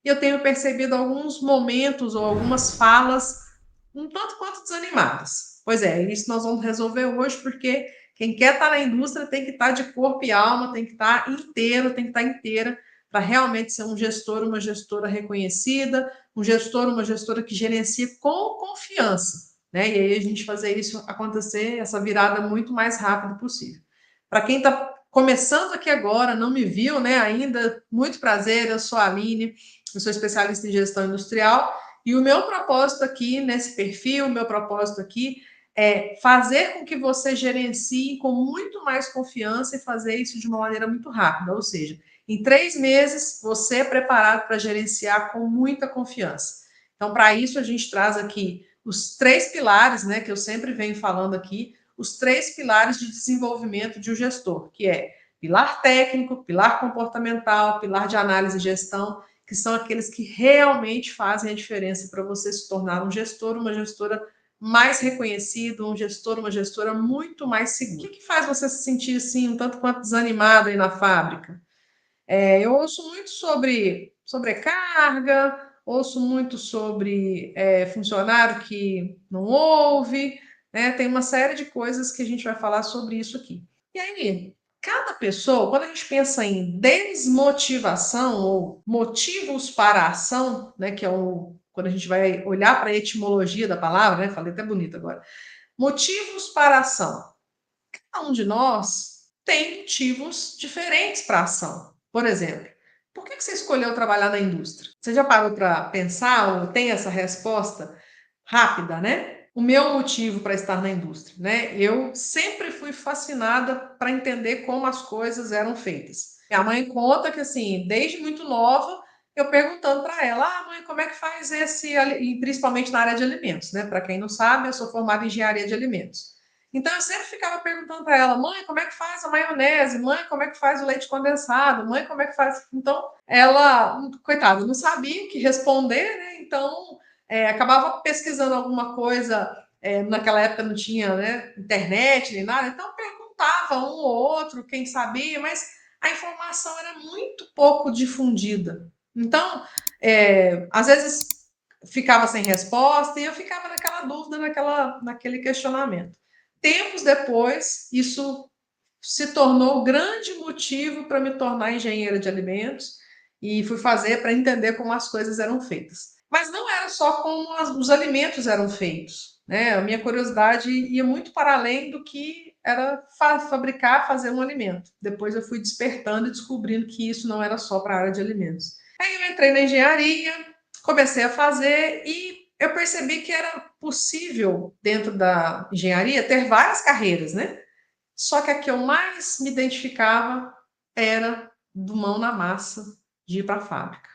e eu tenho percebido alguns momentos ou algumas falas um tanto quanto desanimadas. Pois é, isso nós vamos resolver hoje, porque quem quer estar na indústria tem que estar de corpo e alma, tem que estar inteiro, tem que estar inteira para realmente ser um gestor, uma gestora reconhecida, um gestor, uma gestora que gerencia com confiança, né? E aí a gente fazer isso acontecer, essa virada muito mais rápido possível. Para quem está começando aqui agora, não me viu, né, ainda, muito prazer, eu sou a Aline, eu sou especialista em gestão industrial, e o meu propósito aqui nesse perfil, o meu propósito aqui é fazer com que você gerencie com muito mais confiança e fazer isso de uma maneira muito rápida, ou seja, em 3 meses você é preparado para gerenciar com muita confiança. Então, para isso, a gente traz aqui os 3 pilares, né, que eu sempre venho falando aqui, os 3 pilares de desenvolvimento de um gestor, que é pilar técnico, pilar comportamental, pilar de análise e gestão, que são aqueles que realmente fazem a diferença para você se tornar um gestor, uma gestora mais reconhecido, um gestor, uma gestora muito mais segura. O que faz você se sentir assim, um tanto quanto desanimado aí na fábrica? Eu ouço muito sobre sobrecarga, ouço muito sobre funcionário que não ouve, né? Tem uma série de coisas que a gente vai falar sobre isso aqui. E aí, cada pessoa, quando a gente pensa em desmotivação ou motivos para a ação, né? Que é quando a gente vai olhar para a etimologia da palavra, né? Falei até bonito agora. Motivos para a ação. Cada um de nós tem motivos diferentes para a ação. Por exemplo, por que você escolheu trabalhar na indústria? Você já parou para pensar ou tem essa resposta rápida, né? O meu motivo para estar na indústria, né? Eu sempre fui fascinada para entender como as coisas eram feitas. Minha mãe conta que assim, desde muito nova, eu perguntando para ela, mãe, como é que faz esse, e principalmente na área de alimentos, né? Para quem não sabe, eu sou formada em engenharia de alimentos. Então eu sempre ficava perguntando para ela, mãe, como é que faz a maionese? Mãe, como é que faz o leite condensado? Mãe, como é que faz? Então, ela, coitada, não sabia o que responder, né? Então, acabava pesquisando alguma coisa. Naquela época não tinha, né, internet nem nada, então perguntava um ou outro, quem sabia, mas a informação era muito pouco difundida. Então, às vezes ficava sem resposta e eu ficava naquela dúvida, naquele questionamento. Tempos depois, isso se tornou grande motivo para me tornar engenheira de alimentos e fui fazer para entender como as coisas eram feitas. Mas não era só como os alimentos eram feitos, né? A minha curiosidade ia muito para além do que era fabricar, fazer um alimento. Depois eu fui despertando e descobrindo que isso não era só para a área de alimentos. Aí eu entrei na engenharia, comecei a fazer e eu percebi que era possível, dentro da engenharia, ter várias carreiras, né? Só que a que eu mais me identificava era do mão na massa de ir para a fábrica.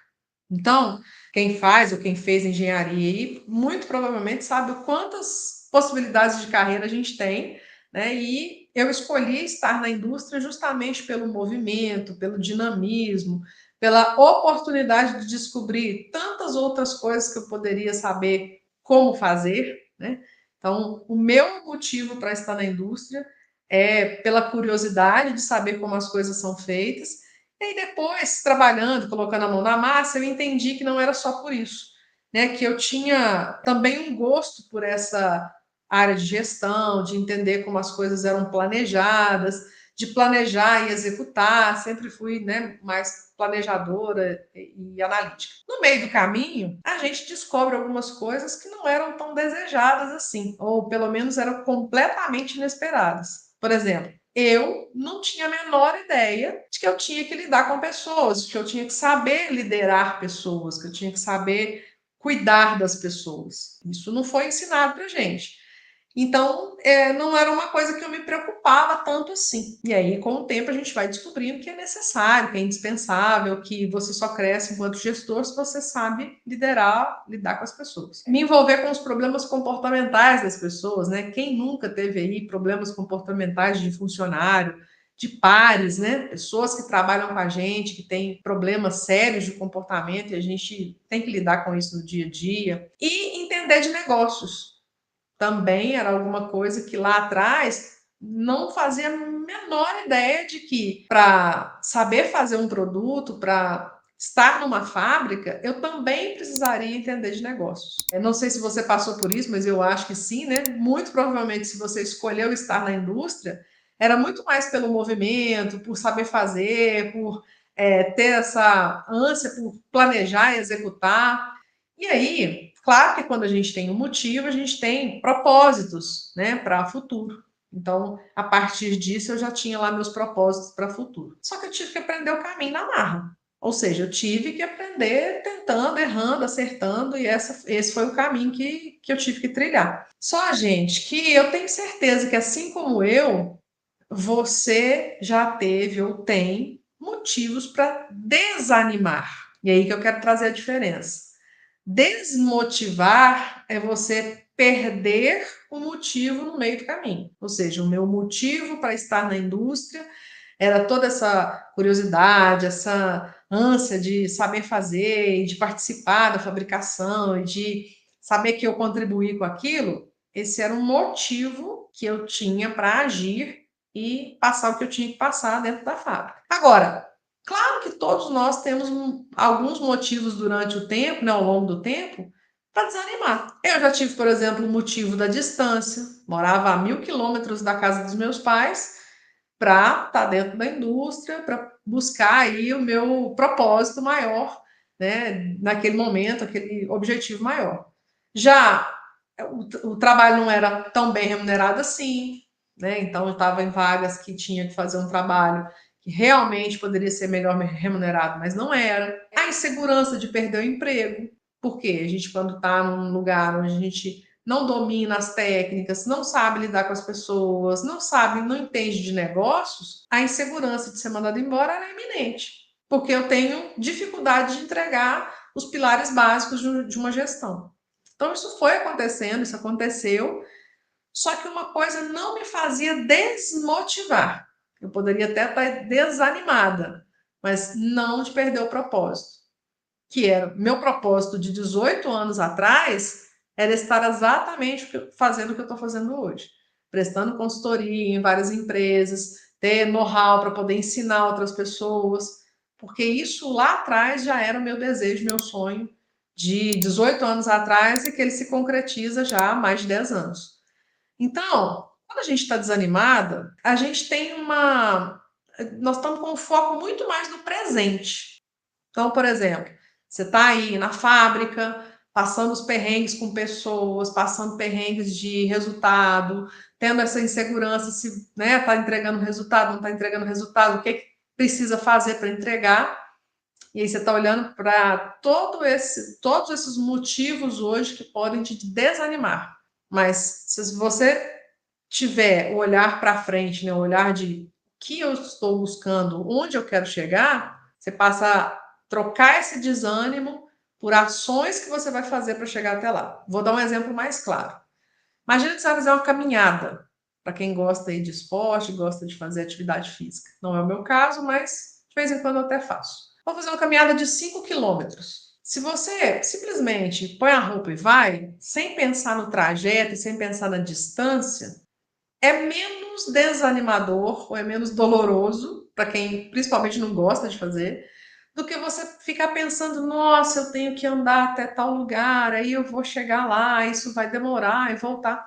Então, quem faz ou quem fez engenharia aí, muito provavelmente sabe quantas possibilidades de carreira a gente tem, né? E eu escolhi estar na indústria justamente pelo movimento, pelo dinamismo, pela oportunidade de descobrir tantas outras coisas que eu poderia saber como fazer, né? Então, o meu motivo para estar na indústria é pela curiosidade de saber como as coisas são feitas. E aí depois, trabalhando, colocando a mão na massa, eu entendi que não era só por isso, né? Que eu tinha também um gosto por essa área de gestão, de entender como as coisas eram planejadas, de planejar e executar. Sempre fui, né, mais planejadora e analítica. No meio do caminho, a gente descobre algumas coisas que não eram tão desejadas assim, ou pelo menos eram completamente inesperadas. Por exemplo, eu não tinha a menor ideia de que eu tinha que lidar com pessoas, de que eu tinha que saber liderar pessoas, que eu tinha que saber cuidar das pessoas. Isso não foi ensinado para gente. Então, não era uma coisa que eu me preocupava tanto assim. E aí, com o tempo, a gente vai descobrindo que é necessário, que é indispensável, que você só cresce enquanto gestor se você sabe liderar, lidar com as pessoas. Me envolver com os problemas comportamentais das pessoas, né? Quem nunca teve aí problemas comportamentais de funcionário, de pares, né? Pessoas que trabalham com a gente, que têm problemas sérios de comportamento e a gente tem que lidar com isso no dia a dia. E entender de negócios também era alguma coisa que lá atrás não fazia a menor ideia de que para saber fazer um produto, para estar numa fábrica, eu também precisaria entender de negócios. Eu não sei se você passou por isso, mas eu acho que sim, né? Muito provavelmente, se você escolheu estar na indústria, era muito mais pelo movimento, por saber fazer, por ter essa ânsia por planejar e executar. E aí, claro que quando a gente tem um motivo, a gente tem propósitos, né, para o futuro. Então, a partir disso, eu já tinha lá meus propósitos para o futuro. Só que eu tive que aprender o caminho na marra. Ou seja, eu tive que aprender tentando, errando, acertando, e esse foi o caminho que eu tive que trilhar. Só, gente, que eu tenho certeza que, assim como eu, você já teve ou tem motivos para desanimar. E aí que eu quero trazer a diferença. Desmotivar é você perder o motivo no meio do caminho. Ou seja, o meu motivo para estar na indústria era toda essa curiosidade, essa ânsia de saber fazer, de participar da fabricação, de saber que eu contribuí com aquilo. Esse era um motivo que eu tinha para agir e passar o que eu tinha que passar dentro da fábrica. Agora, claro que todos nós temos alguns motivos durante o tempo, né, ao longo do tempo, para desanimar. Eu já tive, por exemplo, o motivo da distância. Morava a 1.000 quilômetros da casa dos meus pais para estar dentro da indústria, para buscar aí o meu propósito maior, né, naquele momento, aquele objetivo maior. Já o trabalho não era tão bem remunerado assim, né? Então eu estava em vagas que tinha que fazer um trabalho que realmente poderia ser melhor remunerado, mas não era. A insegurança de perder o emprego, porque a gente quando está num lugar onde a gente não domina as técnicas, não sabe lidar com as pessoas, não sabe, não entende de negócios, a insegurança de ser mandado embora era iminente, porque eu tenho dificuldade de entregar os pilares básicos de uma gestão. Então isso foi acontecendo, isso aconteceu, só que uma coisa não me fazia desmotivar. Eu poderia até estar desanimada, mas não de perder o propósito. Que era meu propósito de 18 anos atrás, era estar exatamente fazendo o que eu estou fazendo hoje. Prestando consultoria em várias empresas, ter know-how para poder ensinar outras pessoas, porque isso lá atrás já era o meu desejo, meu sonho de 18 anos atrás e que ele se concretiza já há mais de 10 anos. Então, quando a gente está desanimada, a gente tem uma. Nós estamos com um foco muito mais no presente. Então, por exemplo, você está aí na fábrica, passando os perrengues com pessoas, passando perrengues de resultado, tendo essa insegurança se está entregando resultado, não está entregando resultado, o que precisa fazer para entregar. E aí você está olhando para todos esses motivos hoje que podem te desanimar. Mas se você tiver o olhar para frente, né, o olhar de o que eu estou buscando, onde eu quero chegar, você passa a trocar esse desânimo por ações que você vai fazer para chegar até lá. Vou dar um exemplo mais claro. Imagina que você vai fazer uma caminhada, para quem gosta aí de esporte, gosta de fazer atividade física. Não é o meu caso, mas de vez em quando eu até faço. Vou fazer uma caminhada de 5 quilômetros. Se você simplesmente põe a roupa e vai, sem pensar no trajeto e sem pensar na distância, é menos desanimador ou é menos doloroso para quem principalmente não gosta de fazer, do que você ficar pensando, nossa, eu tenho que andar até tal lugar, aí eu vou chegar lá, isso vai demorar e voltar.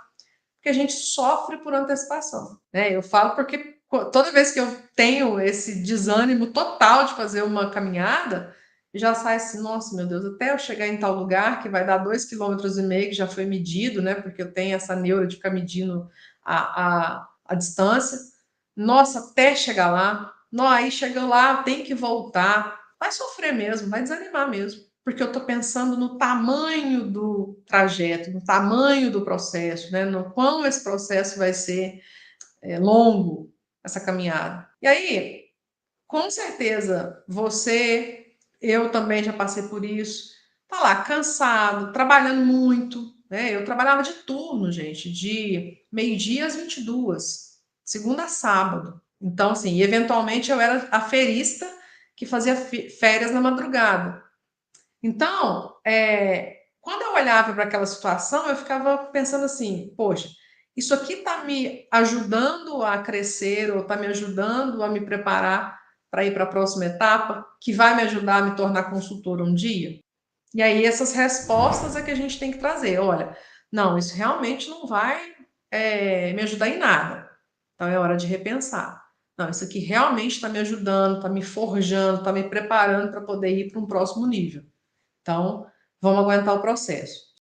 Porque a gente sofre por antecipação, né? Eu falo porque toda vez que eu tenho esse desânimo total de fazer uma caminhada, já sai assim, nossa, meu Deus, até eu chegar em tal lugar que vai dar 2,5 km, que já foi medido, né? Porque eu tenho essa neura de ficar medindo a distância. Nossa, até chegar lá, não, aí chega lá, tem que voltar. Vai sofrer mesmo, vai desanimar mesmo. Porque eu estou pensando no tamanho do trajeto, no tamanho do processo, né? No quão esse processo vai ser longo, essa caminhada. E aí, com certeza, você, eu também já passei por isso, tá lá cansado, trabalhando muito, né? Eu trabalhava de turno, gente, de meio-dia às 22, segunda a sábado. Então, assim, eventualmente eu era a ferista que fazia férias na madrugada. Então, quando eu olhava para aquela situação, eu ficava pensando assim: poxa, isso aqui está me ajudando a crescer ou está me ajudando a me preparar para ir para a próxima etapa, que vai me ajudar a me tornar consultora um dia? E aí essas respostas é que a gente tem que trazer. Olha, não, isso realmente não vai me ajudar em nada. Então é hora de repensar. Não, isso aqui realmente está me ajudando, está me forjando, está me preparando para poder ir para um próximo nível. Então, vamos aguentar o processo.